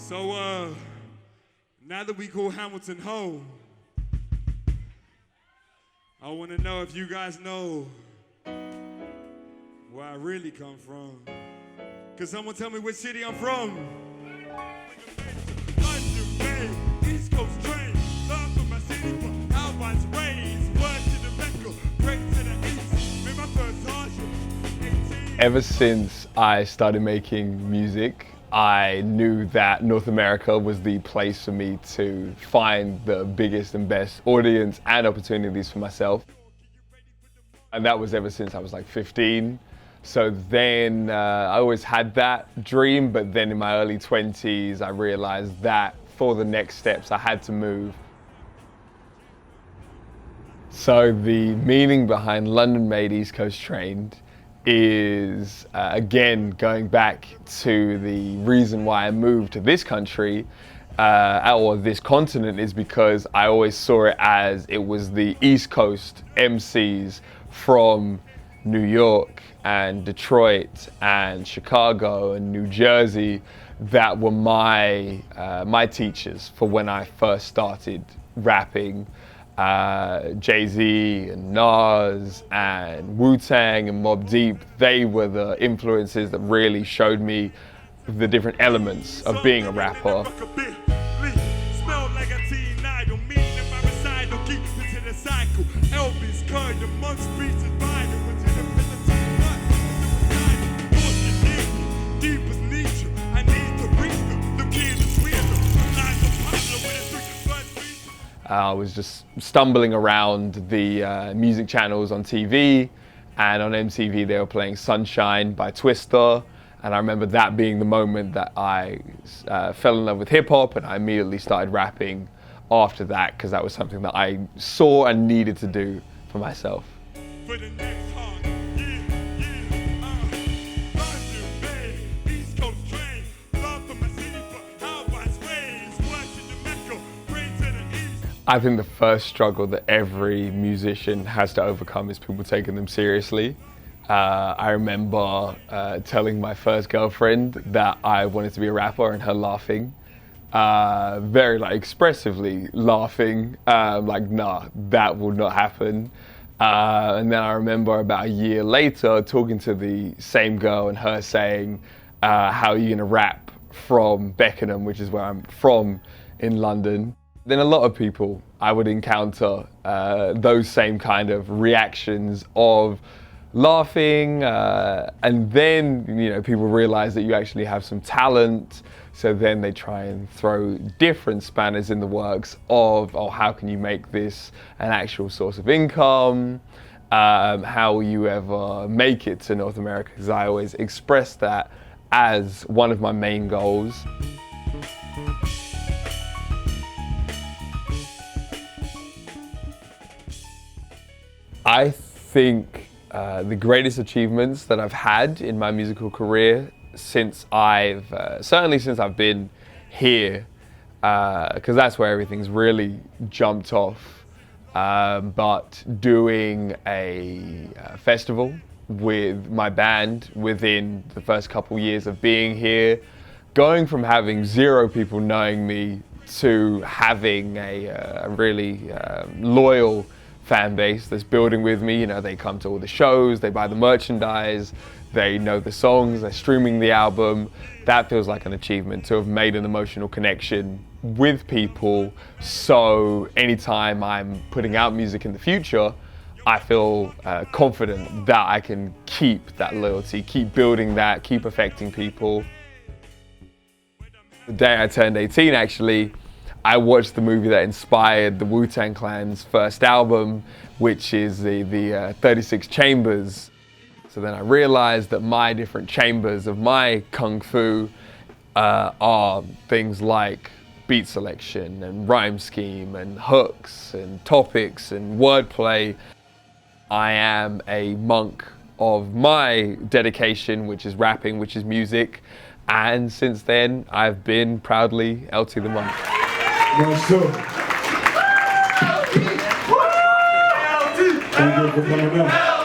So, now that we call Hamilton home, I want to know if you guys know where I really come from. Could someone tell me which city I'm from? London, East Coast train, love for my city, but I was raised, word to the Mecca, pray to the east, made my first hardship. Ever since I started making music, I knew that North America was the place for me to find the biggest and best audience and opportunities for myself. And that was ever since I was like 15. So then I always had that dream, but then in my early 20s, I realized that for the next steps, I had to move. So the meaning behind London Made, East Coast Trained is, again, going back to the reason why I moved to this country, or this continent, is because I always saw it as it was the East Coast MCs from New York and Detroit and Chicago and New Jersey that were my teachers for when I first started rapping. Jay-Z and Nas and Wu-Tang and Mobb Deep, they were the influences that really showed me the different elements of being a rapper. I was just stumbling around the music channels on TV, and on MTV they were playing Sunshine by Twista, and I remember that being the moment that I fell in love with hip hop, and I immediately started rapping after that because that was something that I saw and needed to do for myself. I think the first struggle that every musician has to overcome is people taking them seriously. I remember telling my first girlfriend that I wanted to be a rapper and her laughing, very expressively laughing, like, nah, that will not happen. And then I remember about a year later talking to the same girl and her saying, how are you gonna rap from Beckenham, which is where I'm from in London? Then a lot of people I would encounter those same kind of reactions of laughing, and then people realize that you actually have some talent, so then they try and throw different spanners in the works of, oh, how can you make this an actual source of income? How will you ever make it to North America? Because I always express that as one of my main goals. I think the greatest achievements that I've had in my musical career certainly since I've been here, because that's where everything's really jumped off, but doing a festival with my band within the first couple years of being here, going from having 0 people knowing me to having a really loyal fan base that's building with me. They come to all the shows, they buy the merchandise, they know the songs, they're streaming the album. That feels like an achievement, to have made an emotional connection with people. So anytime I'm putting out music in the future, I feel confident that I can keep that loyalty, keep building that, keep affecting people. The day I turned 18, actually, I watched the movie that inspired the Wu-Tang Clan's first album, which is the 36 Chambers. So then I realized that my different chambers of my kung fu are things like beat selection and rhyme scheme and hooks and topics and wordplay. I am a monk of my dedication, which is rapping, which is music. And since then, I've been proudly LTtheMonk. Mange Tout. Thank you for coming out.